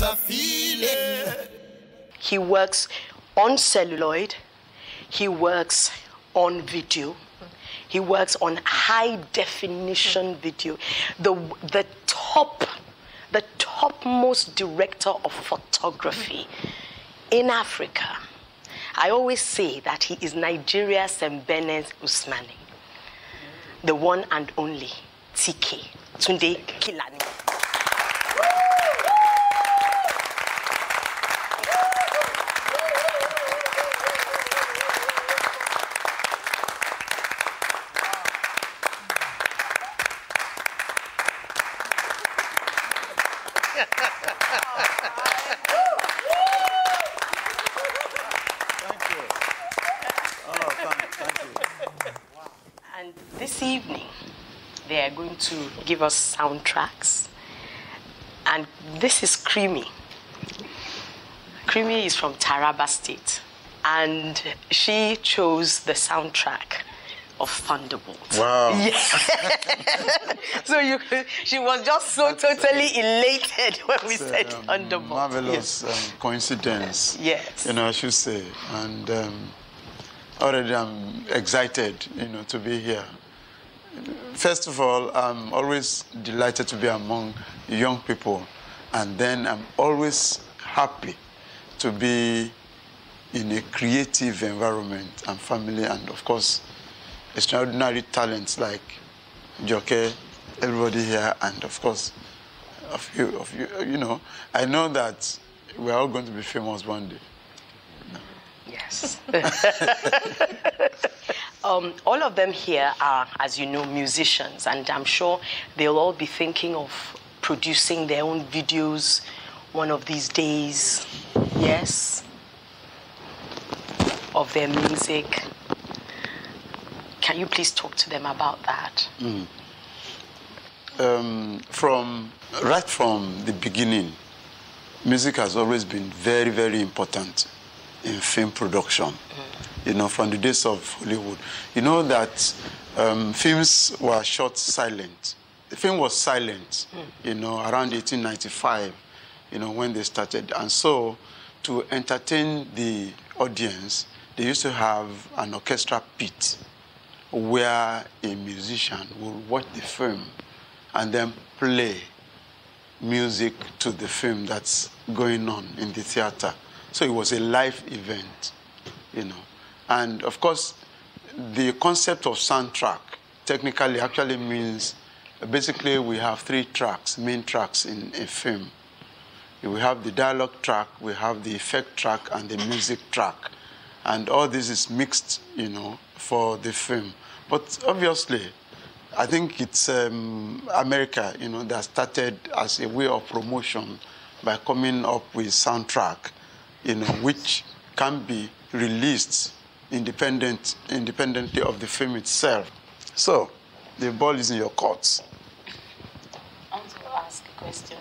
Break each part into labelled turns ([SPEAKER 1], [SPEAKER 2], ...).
[SPEAKER 1] a feeling.
[SPEAKER 2] He works on celluloid, he works on video, he works on high definition video. The topmost director of photography in Africa. I always say that he is Nigeria's Mbene Usmani, the one and only TK, Tunde Kilani. And this evening, they are going to give us soundtracks. And this is Creamy. Creamy is from Taraba State. And she chose the soundtrack of Thunderbolt.
[SPEAKER 3] Wow.
[SPEAKER 2] Yeah. So she was just so totally elated when we said Thunderbolt.
[SPEAKER 3] Marvelous coincidence.
[SPEAKER 2] Yes.
[SPEAKER 3] I should say. And already I'm excited, to be here. First of all, I'm always delighted to be among young people. And then I'm always happy to be in a creative environment and family, and of course, extraordinary talents like Joke, everybody here, and of course, of you, I know that we're all going to be famous one day.
[SPEAKER 2] Yes. All of them here are, as you know, musicians, and I'm sure they'll all be thinking of producing their own videos one of these days. Yes. Of their music. Can you please talk to them about that?
[SPEAKER 3] Right from the beginning, music has always been very, very important in film production. From the days of Hollywood. You know that films were shot silent. The film was silent, around 1895, when they started. And so, to entertain the audience, they used to have an orchestra pit where a musician would watch the film and then play music to the film that's going on in the theater. So it was a live event, And of course, the concept of soundtrack technically actually means basically we have 3 tracks, main tracks in a film. We have the dialogue track, we have the effect track, and the music track. And all this is mixed, for the film. But obviously, I think it's America, that started as a way of promotion by coming up with soundtrack, which can be released independently of the film itself. So, the ball is in your courts.
[SPEAKER 4] I want to ask a question.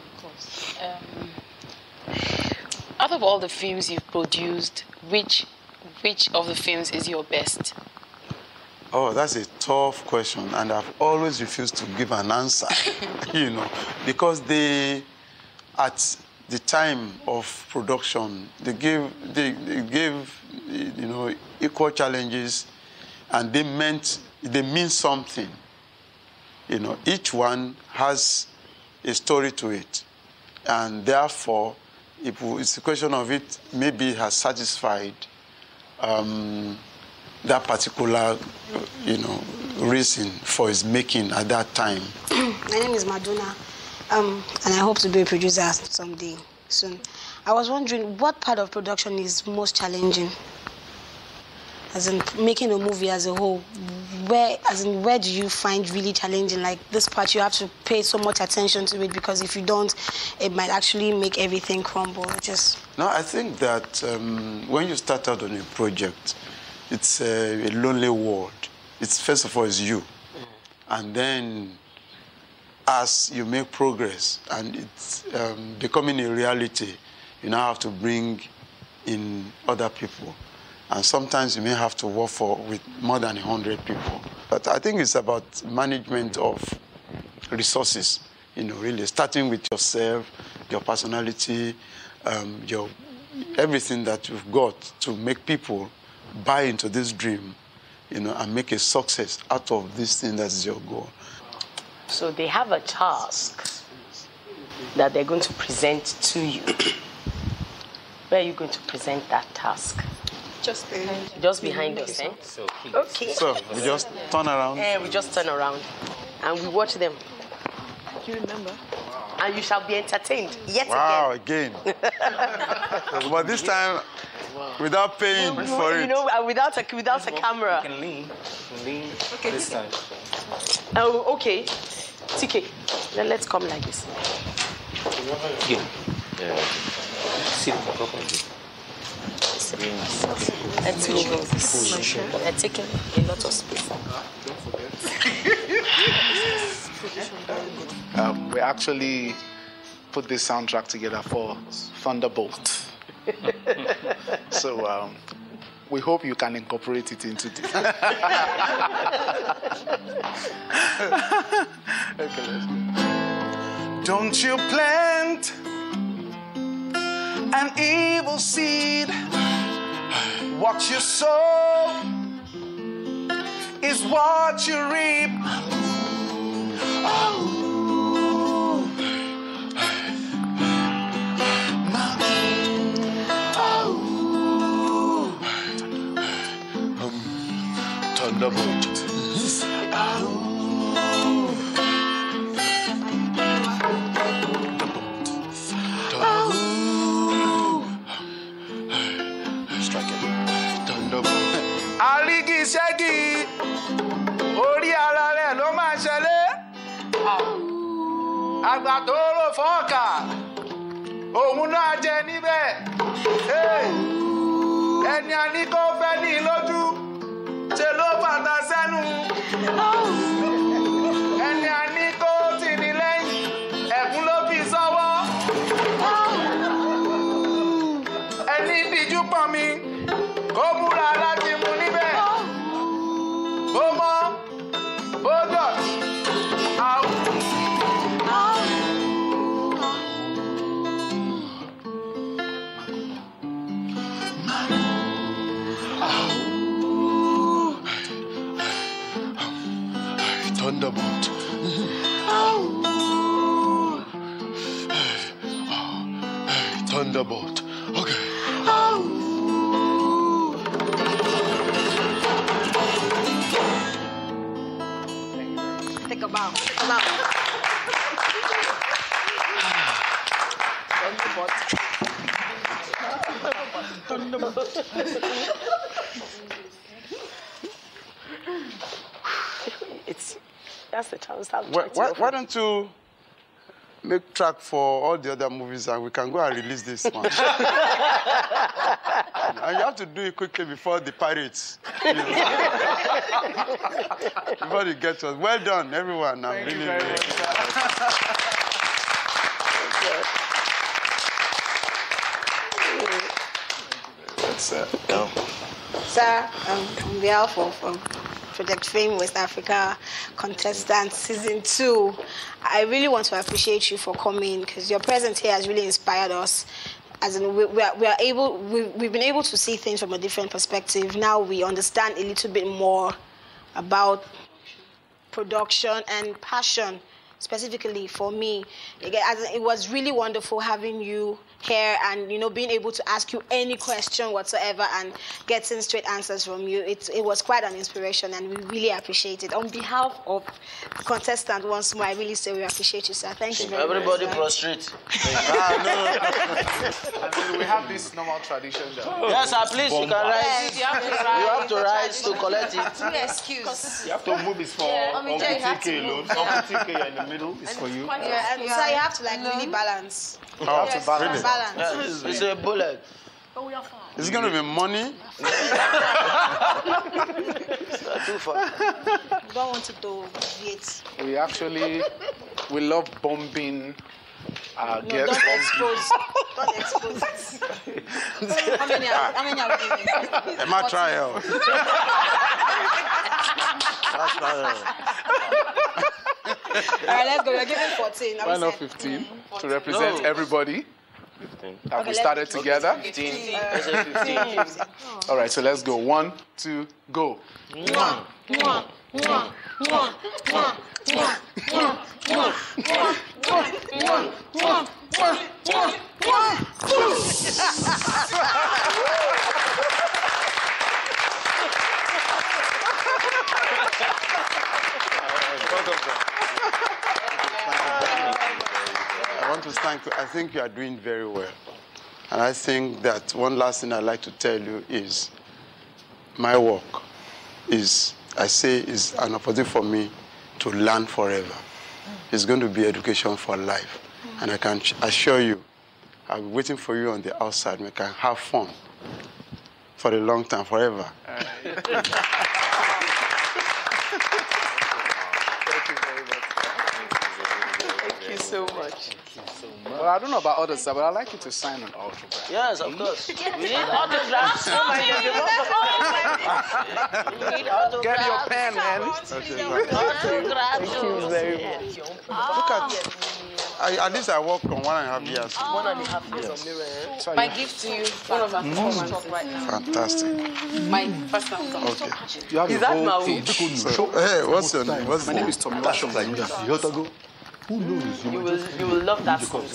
[SPEAKER 4] Out of all the films you've produced, which of the films is your best?
[SPEAKER 3] Oh, that's a tough question, and I've always refused to give an answer, because at the time of production, they gave equal challenges, and they mean something. Each one has a story to it, and therefore, it's a question of it. Maybe it has satisfied that particular, reason for its making at that time.
[SPEAKER 5] My name is Madonna, and I hope to be a producer someday soon. I was wondering, what part of production is most challenging? As in making a movie as a whole, where do you find really challenging? Like this part, you have to pay so much attention to it, because if you don't, it might actually make everything crumble.
[SPEAKER 3] No, I think that when you start out on a project, it's a lonely world. It's first of all, it's you. And then as you make progress and it's becoming a reality, you now have to bring in other people. And sometimes you may have to work with more than 100 people. But I think it's about management of resources. You know, really starting with yourself, your personality, your everything that you've got to make people buy into this dream, you know, and make a success out of this thing that is your goal.
[SPEAKER 2] So they have a task that they're going to present to you. Where are you going to present that task?
[SPEAKER 5] Just behind.
[SPEAKER 2] Just behind us, eh? Okay.
[SPEAKER 3] So we just turn around.
[SPEAKER 2] We just turn around and we watch them.
[SPEAKER 5] Do you remember?
[SPEAKER 2] And you shall be entertained yet
[SPEAKER 3] again. But this time, without paying for it.
[SPEAKER 2] You know, without a camera.
[SPEAKER 1] You can lean. Okay. This time.
[SPEAKER 2] Oh, okay. TK, then let's come like this.
[SPEAKER 1] Yeah. Sit properly.
[SPEAKER 2] Let's move this. They're taking a lot of space.
[SPEAKER 6] We actually put this soundtrack together for Thunderbolt. So we hope you can incorporate it into this. Okay, let's go. Don't you plant an evil seed? What you sow is what you reap.
[SPEAKER 3] Thunderbolt. Strike it. Thunderbolt.
[SPEAKER 6] Aligi Shaggy, orí ara rẹ̀ ló máa ṣẹlẹ̀. Àgbà tó rò fọ́ọ̀kà, òun náà jẹ níbẹ̀. Ẹni a ní kó fẹ́ ní lójú, ṣe ló fàtà sẹ́nu. Ẹni a ní kó tì ní lẹ́yìn, ẹ̀kún ló fi sọ́wọ́. Ẹni díjú pọ̀ mi, kó múra láti mú níbẹ̀. Ó mọ́, ó dọ̀tí, àwọn.
[SPEAKER 3] Thunderbolt. Thunderbolt. Okay.
[SPEAKER 5] Take a bow. Take a bow.
[SPEAKER 2] That's the chance.
[SPEAKER 3] Why don't you make track for all the other movies and we can go and release this one? And you have to do it quickly before the pirates. You know. Before they get to us. Well done, everyone. I'm really
[SPEAKER 5] Sir, on behalf of Project Fame West Africa Contestants Season 2, I really want to appreciate you for coming because your presence here has really inspired us. As in, we've been able to see things from a different perspective. Now we understand a little bit more about production and passion, specifically for me. It was really wonderful having you here and, you know, being able to ask you any question whatsoever and getting straight answers from you. It was quite an inspiration and we really appreciate it. On behalf of the contestant, once more, I really say we appreciate you, sir. Thank you very much.
[SPEAKER 1] Everybody prostrate.
[SPEAKER 6] I mean, we have this normal tradition.
[SPEAKER 1] Yes, sir, please, you can rise.
[SPEAKER 5] Yes,
[SPEAKER 1] you have to rise to collect it.
[SPEAKER 5] Excuse.
[SPEAKER 6] You have to move this for Uncle TK, Lord. Uncle TK in the middle is for you.
[SPEAKER 5] Yeah, and so you have to really balance.
[SPEAKER 6] You have to balance.
[SPEAKER 1] Yes, it's a bullet.
[SPEAKER 5] But we are fine.
[SPEAKER 3] Is it going to be money?
[SPEAKER 1] It's not too far.
[SPEAKER 5] We don't want to deviate.
[SPEAKER 6] We love bombing our
[SPEAKER 5] No,
[SPEAKER 6] guests.
[SPEAKER 5] don't expose. Don't expose it. How many are we giving?
[SPEAKER 3] Am I trial?
[SPEAKER 1] That's not
[SPEAKER 5] right, let's go. We're giving 14.
[SPEAKER 6] Why not 15? To represent everybody.
[SPEAKER 7] 15.
[SPEAKER 6] Have we started together?
[SPEAKER 1] 15. I said 15.
[SPEAKER 6] All right, so let's go. 1, 2, go.
[SPEAKER 3] I want to thank you. I think you are doing very well. And I think that one last thing I'd like to tell you is my work is an opportunity for me to learn forever. It's going to be education for life. And I can assure you, I'll be waiting for you on the outside. We can have fun for a long time, forever.
[SPEAKER 2] Thank you so much.
[SPEAKER 6] Well, I don't know about others, but I'd like you to sign an autograph.
[SPEAKER 1] Yes, of course. We need autographs. We need autographs.
[SPEAKER 6] Get your pen, man.
[SPEAKER 1] Autographs.
[SPEAKER 2] Thank you very much.
[SPEAKER 3] Look at least I worked on 1.5 years.
[SPEAKER 2] 1.5 years on Mirror.
[SPEAKER 6] Sorry.
[SPEAKER 4] My gift to you, one of our performances right now.
[SPEAKER 3] Fantastic.
[SPEAKER 4] My personal song.
[SPEAKER 3] Okay.
[SPEAKER 6] You have
[SPEAKER 2] Is
[SPEAKER 6] a
[SPEAKER 2] that
[SPEAKER 6] whole
[SPEAKER 2] my
[SPEAKER 6] page.
[SPEAKER 3] So, hey, what's your name?
[SPEAKER 6] My name is Tommy.
[SPEAKER 2] You will love that song.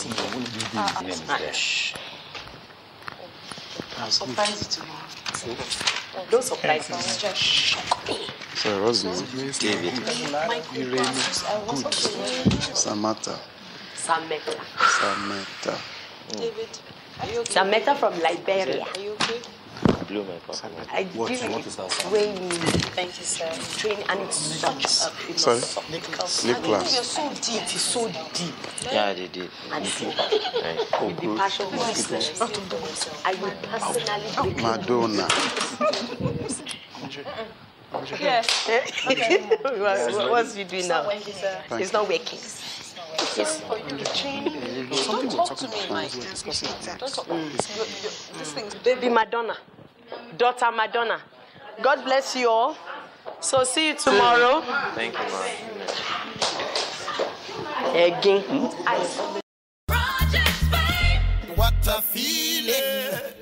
[SPEAKER 2] Surprise you tomorrow. Don't surprise me. Just shock me.
[SPEAKER 3] So, what's your name?
[SPEAKER 1] David.
[SPEAKER 3] Samantha.
[SPEAKER 2] Samantha.
[SPEAKER 5] David, are you okay?
[SPEAKER 2] Samantha from Liberia.
[SPEAKER 5] Are you okay?
[SPEAKER 7] Blew my passport.
[SPEAKER 2] I give it training.
[SPEAKER 5] Thank you, sir.
[SPEAKER 2] Training, and it's such a
[SPEAKER 3] Sorry?
[SPEAKER 2] Nicholas.
[SPEAKER 5] You're
[SPEAKER 3] Nicholas.
[SPEAKER 5] so deep.
[SPEAKER 2] It's so deep.
[SPEAKER 7] Yeah, they did.
[SPEAKER 2] And
[SPEAKER 7] Right.
[SPEAKER 2] the passion was I will personally break
[SPEAKER 3] Madonna.
[SPEAKER 2] What's you doing now?
[SPEAKER 5] Thank you, sir.
[SPEAKER 2] It's not working.
[SPEAKER 5] Don't talk to me like this. Don't talk about this thing's
[SPEAKER 2] Baby Madonna. Daughter Madonna. God bless you all. So see you tomorrow.
[SPEAKER 7] Thank you, man.
[SPEAKER 2] Again.
[SPEAKER 8] What a feeling.